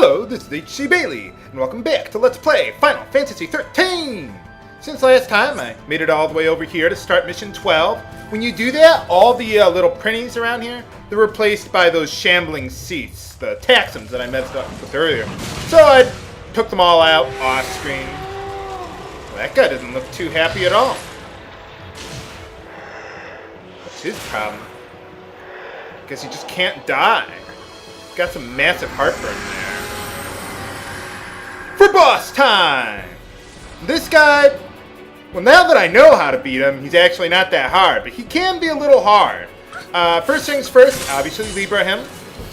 Hello, this is H.C. Bailey, and welcome back to Let's Play Final Fantasy XIII! Since last time, I made it all the way over here to start Mission 12. When you do that, all the little printies around here, they're replaced by those shambling Cie'ths, the taxons that I messed up with earlier. So I took them all out off-screen. Well, that guy doesn't look too happy at all. What's his problem? Guess he just can't die. Got some massive heartburn there. For boss time! This guy, well, now that I know how to beat him, he's actually not that hard, but he can be a little hard. First things first, obviously Libra him.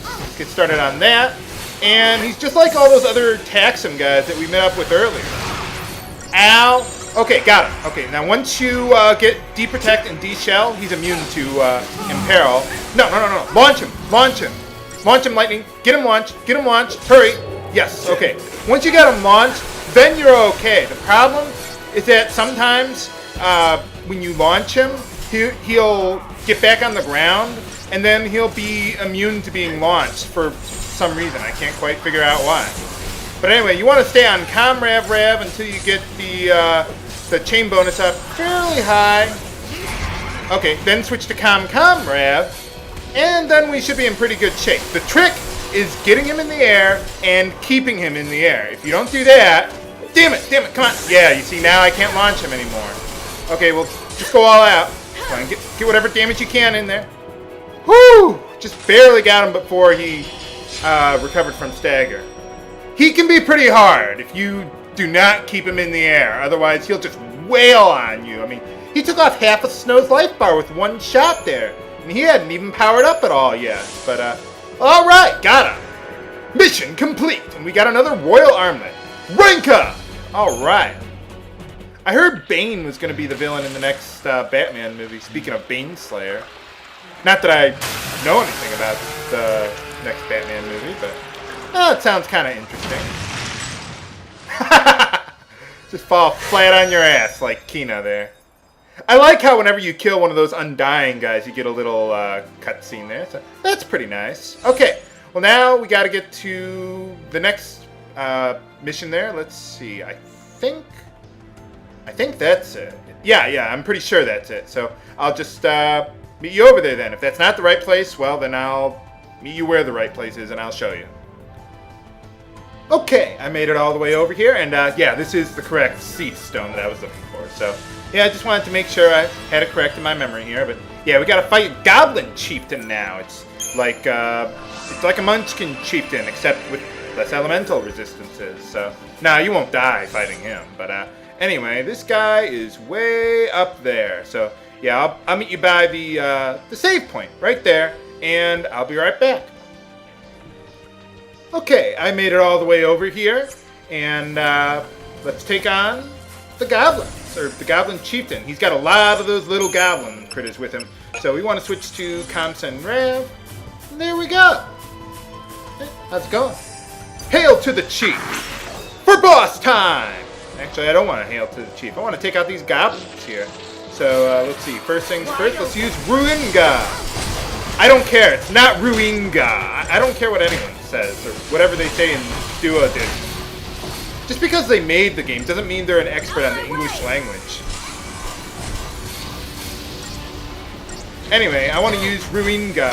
Let's get started on that. And he's just like all those other Taxum guys that we met up with earlier. Ow! Okay, got him. Okay, now once you get D-Protect and D-Shell, he's immune to Imperil. No. Launch him! Launch him! Launch him, Lightning. Get him launched. Get him launched. Hurry. Yes, okay. Once you get him launched, then you're okay. The problem is that sometimes when you launch him, he'll get back on the ground, and then he'll be immune to being launched for some reason. I can't quite figure out why. But anyway, you want to stay on Comm Rav until you get the chain bonus up fairly high. Okay, then switch to Comm Rav. And then we should be in pretty good shape. The trick is getting him in the air and keeping him in the air. If you don't do that, damn it, come on. Yeah, you see, now I can't launch him anymore. Okay, well, just go all out. Come on, get whatever damage you can in there. Whoo! Just barely got him before he recovered from stagger. He can be pretty hard if you do not keep him in the air. Otherwise, he'll just wail on you. I mean, he took off half of Snow's life bar with one shot there. And he hadn't even powered up at all yet. But, alright, got him. Mission complete. And we got another Royal Armlet. Rank up! Alright. I heard Bane was going to be the villain in the next Batman movie. Speaking of Baneslayer. Not that I know anything about the next Batman movie, but it sounds kind of interesting. Just fall flat on your ass like Kina there. I like how whenever you kill one of those Undying guys, you get a little cutscene there. So that's pretty nice. Okay, well now we got to get to the next mission there. Let's see. I think that's it. Yeah, I'm pretty sure that's it. So I'll just meet you over there then. If that's not the right place, well then I'll meet you where the right place is and I'll show you. Okay, I made it all the way over here, and yeah, this is the correct Cie'th stone that I was looking for. So yeah, I just wanted to make sure I had it correct in my memory here. But yeah, we gotta fight Goblin Chieftain now. It's like a Munchkin Chieftain, except with less elemental resistances. So nah, you won't die fighting him. But anyway, this guy is way up there. So yeah, I'll meet you by the save point right there, and I'll be right back. Okay, I made it all the way over here, and let's take on the Goblin. Or the Goblin Chieftain. He's got a lot of those little goblin critters with him. So we want to switch to Comm Rav. And there we go. Hey, how's it going? Hail to the Chief! For boss time! Actually, I don't want to hail to the Chief. I want to take out these goblins here. So let's see. First things first, let's use Ruinga. I don't care. It's not Ruinga. I don't care what anyone says or whatever they say in Duodid. Just because they made the game doesn't mean they're an expert on the English language. Anyway, I want to use Ruinga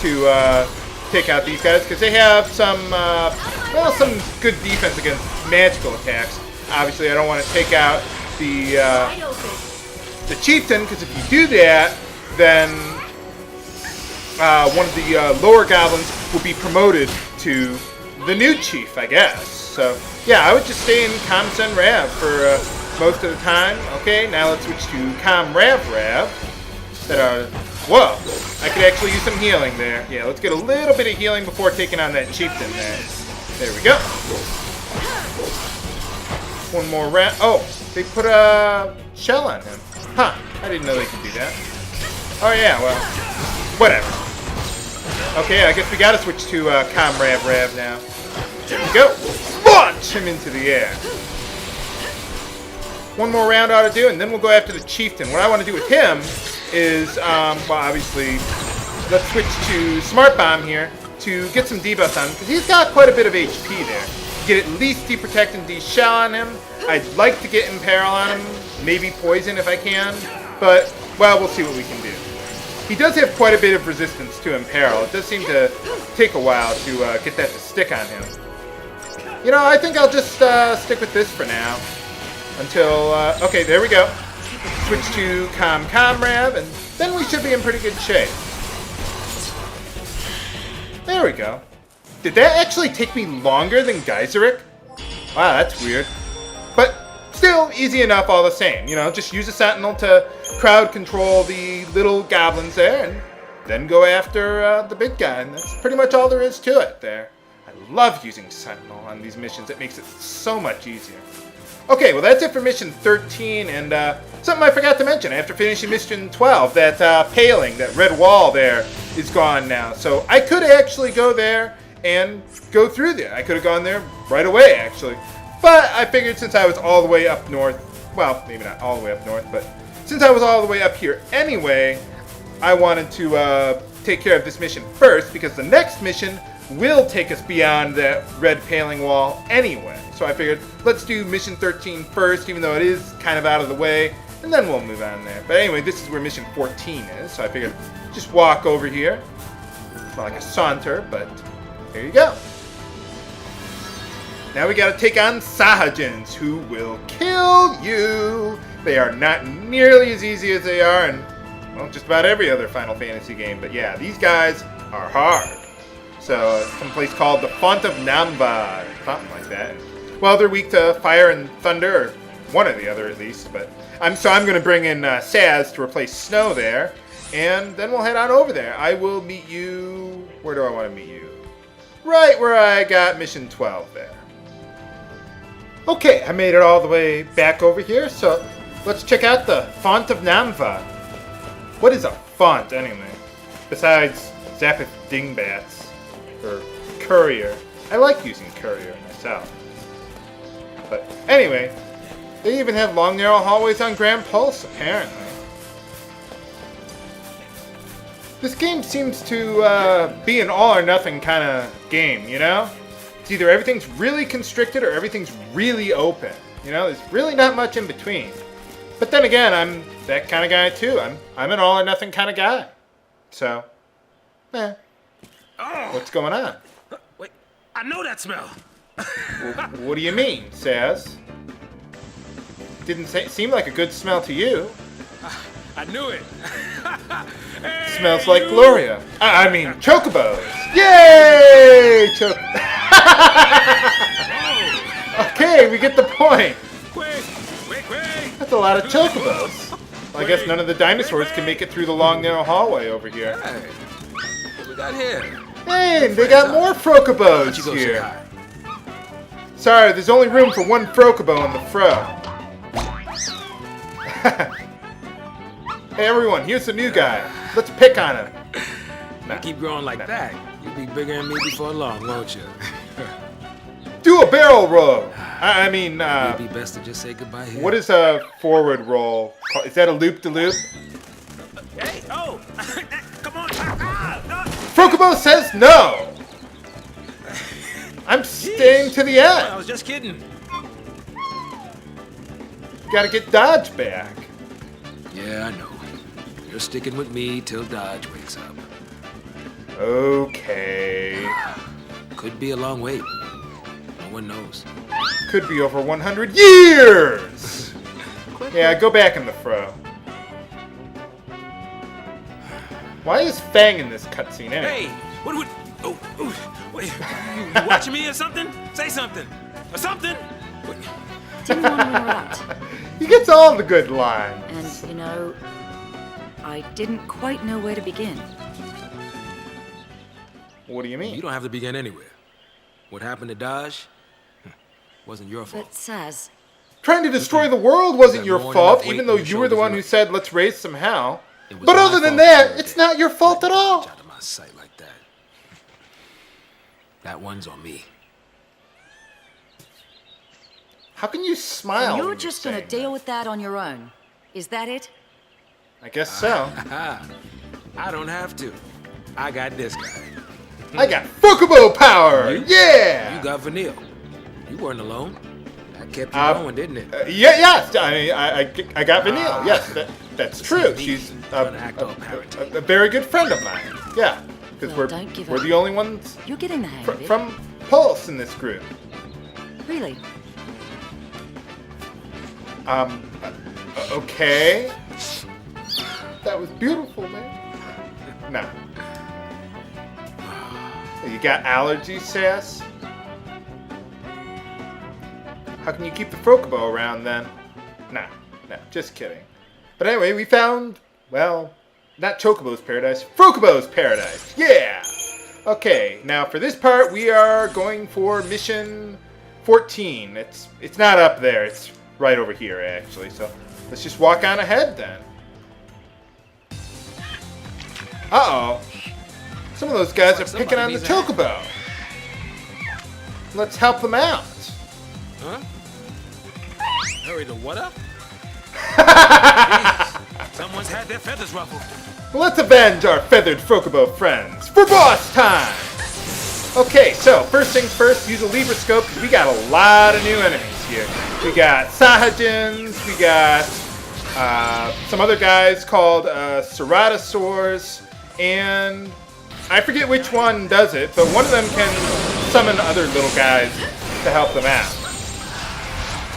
to take out these guys because they have some good defense against magical attacks. Obviously, I don't want to take out the Chieftain because if you do that, then one of the lower goblins will be promoted to the new chief, I guess. So yeah, I would just stay in Comm Rav for most of the time. Okay, now let's switch to Comm Rav. Whoa, I could actually use some healing there. Yeah, let's get a little bit of healing before taking on that Chieftain there. There we go. One more round. Oh, they put a shell on him. Huh, I didn't know they could do that. Oh yeah, well, whatever. Okay, I guess we gotta switch to Comm Rav now. There we go. Launch him into the air. One more round ought to do, and then we'll go after the Chieftain. What I want to do with him is, well, obviously, let's switch to Smart Bomb here to get some debuffs on him, because he's got quite a bit of HP there. Get at least de-protect and de-shell on him. I'd like to get Imperil on him, maybe poison if I can, but, well, we'll see what we can do. He does have quite a bit of resistance to Imperil. It does seem to take a while to get that to stick on him. You know, I think I'll just stick with this for now. Until, okay, there we go. Switch to Comrade, and then we should be in pretty good shape. There we go. Did that actually take me longer than Geiseric? Wow, that's weird. But still, easy enough all the same. You know, just use a Sentinel to crowd control the little goblins there, and then go after the big guy. And that's pretty much all there is to it there. I love using Sentinel on these missions. It makes it so much easier. Okay, well that's it for mission 13, and something I forgot to mention. After finishing mission 12, that paling, that red wall there, is gone now. So I could actually go there and go through there. I could have gone there right away, actually. But I figured since I was all the way up north, well, maybe not all the way up north, but since I was all the way up here anyway, I wanted to take care of this mission first, because the next mission will take us beyond that red paling wall anyway. So I figured, let's do mission 13 first, even though it is kind of out of the way, and then we'll move on there. But anyway, this is where mission 14 is, so I figured just walk over here. It's not like a saunter, but there you go. Now we gotta take on Sahagins, who will kill you. They are not nearly as easy as they are in, well, just about every other Final Fantasy game. But yeah, these guys are hard. So, some place called the Font of Namba, or something like that. Well, they're weak to fire and thunder, or one or the other at least. But I'm going to bring in Sazh to replace Snow there, and then we'll head on over there. I will meet you. Where do I want to meet you? Right where I got mission 12 there. Okay, I made it all the way back over here, so let's check out the Font of Namva. What is a font anyway? Besides Zapith Dingbats. Or Courier. I like using Courier myself. But anyway, they even have long narrow hallways on Grand Pulse, apparently. This game seems to be an all or nothing kind of game, you know? It's either everything's really constricted or everything's really open. You know, there's really not much in between. But then again, I'm that kind of guy too. I'm an all or nothing kind of guy. So, what's going on? Wait, I know that smell. What do you mean, Sazh? Didn't seem like a good smell to you. I knew it. Hey, Smells like Gloria. I mean, Chocobos. Yay! Okay, we get the point. Quick. That's a lot of Chocobos. Well, I guess none of the dinosaurs can make it through the long, narrow hallway over here. Hey, what we got here? Hey, they got more Frocobos here. Sorry, there's only room for one Frocobo in the fro. Hey everyone, here's the new guy. Let's pick on him. You keep growing like that, you'll be bigger than me before long, won't you? Do a barrel roll. I mean, it'd be best to just say goodbye here. What is a forward roll? Is that a loop-de-loop? Hey, oh! Come on! No. Frocobo says no! I'm staying to the end. I was just kidding. Gotta get Dodge back. Yeah, I know. You're sticking with me till Dodge wakes up. Okay. Could be a long wait. No one knows. Could be over 100 years! Yeah, go back in the fro. Why is Fang in this cutscene anyway? Hey! What? Oh, wait. You watching me or something? Say something. Or something? Didn't want to interrupt. He gets all the good lines. And, you know, I didn't quite know where to begin. What do you mean? You don't have to begin anywhere. What happened to Dodge? Wasn't your fault. But Sazh, Trying to destroy the world wasn't your more fault, enough weight even though on your you were the shoulders one who enough. said, let's raise some hell. It was But my other than fault that, you were it's dead. not your fault at all. Out of my sight like that. That one's on me. How can you smile? you're when just you're gonna saying deal with that on your own. Is that it? that? I guess so. I don't have to. I got this guy. I got Frocobo power! You? Yeah! You got Vanille. You weren't alone. That kept you going, didn't it? Yes, I got Vanille. Yes, that's true. She's a very good friend of mine. Yeah, because Well, don't give we're up. the only ones You're getting the hang of it. from Pulse in this group. Really? Okay. That was beautiful, man. No. You got allergies, Sazh? How can you keep the Frocobo around then? No, just kidding. But anyway, we found, well, not Chocobo's paradise, Frocobo's paradise. Yeah! Okay, now for this part, we are going for mission 14. It's not up there, it's right over here, actually. So let's just walk on ahead then. Uh-oh. Some of those guys are picking on the Chocobo. Let's help them out. Huh? Hurry to what up? Jeez, someone's had their feathers ruffled. Let's avenge our feathered Frocobo friends for boss time! Okay, so first things first, use a lever scope because we got a lot of new enemies here. We got Sahagins, we got some other guys called Ceratosaurs, and I forget which one does it, but one of them can summon other little guys to help them out.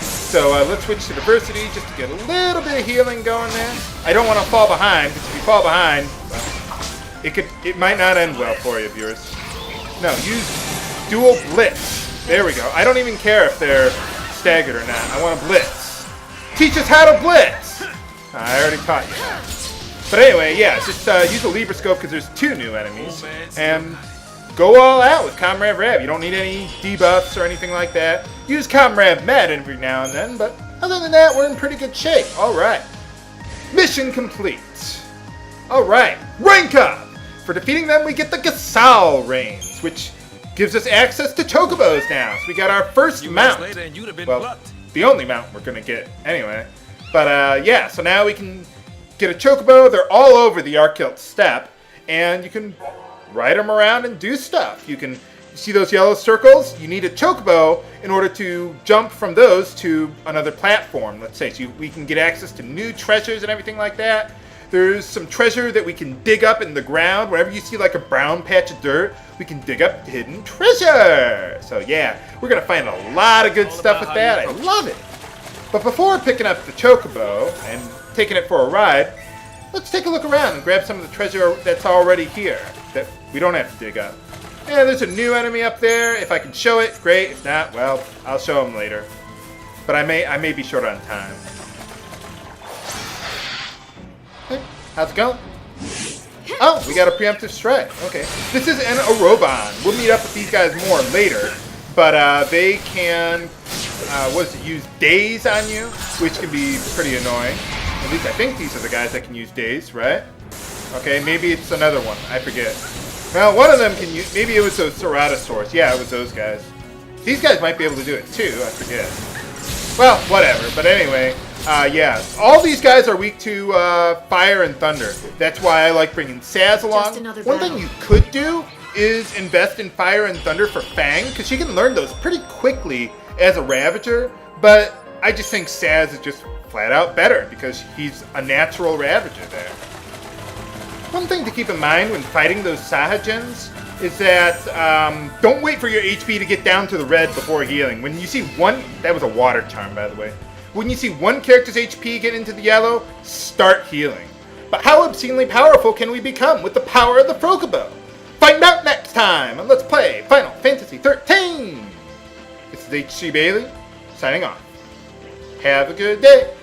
So let's switch to diversity just to get a little bit of healing going there. I don't want to fall behind, because if you fall behind, well, it might not end well for you, viewers. No, use dual blitz. There we go. I don't even care if they're staggered or not. I want to blitz. Teach us how to blitz! I already taught you that. But anyway, yeah, just use a lever scope because there's 2 new enemies. And go all out with Comrade Rav. You don't need any debuffs or anything like that. Use Comrade Med every now and then, but other than that, we're in pretty good shape. Alright. Mission complete. Alright, rank up! For defeating them, we get the Gasal reins, which gives us access to Chocobos now. So we got our first mount. Later and you'd have been Well, plucked. the only mount we're going to get anyway. But yeah, so now we can get a Chocobo. They're all over the Arkilt steppe, and you can ride them around and do stuff. You see those yellow circles? You need a Chocobo in order to jump from those to another platform, let's say. So we can get access to new treasures and everything like that. There's some treasure that we can dig up in the ground. Whenever you see like a brown patch of dirt, we can dig up hidden treasure. So yeah, we're going to find a lot of good stuff with that. I love it. But before picking up the Chocobo and taking it for a ride, let's take a look around and grab some of the treasure that's already here that we don't have to dig up. Yeah, there's a new enemy up there. If I can show it, great. If not, well, I'll show him later. But I may be short on time. Hey, how's it going? Oh, we got a preemptive strike. Okay. This is an Arobon. We'll meet up with these guys more later. But they can, use daze on you, which can be pretty annoying. At least I think these are the guys that can use daze, right? Okay, maybe it's another one. I forget. Well, one of them can use, maybe it was those Ceratosaurs. Yeah, it was those guys. These guys might be able to do it too, I forget. Well, whatever. But anyway, yeah. All these guys are weak to fire and thunder. That's why I like bringing Sazh along. One thing you could do is invest in fire and thunder for Fang, because she can learn those pretty quickly as a Ravager. But I just think Sazh is just flat out better, because he's a natural Ravager there. One thing to keep in mind when fighting those Sahagins is that don't wait for your HP to get down to the red before healing. When you see one, that was a water charm by the way. When you see one character's HP get into the yellow, start healing. But how obscenely powerful can we become with the power of the Frocobo? Find out next time on Let's Play Final Fantasy XIII! This is HC Bailey, signing off. Have a good day!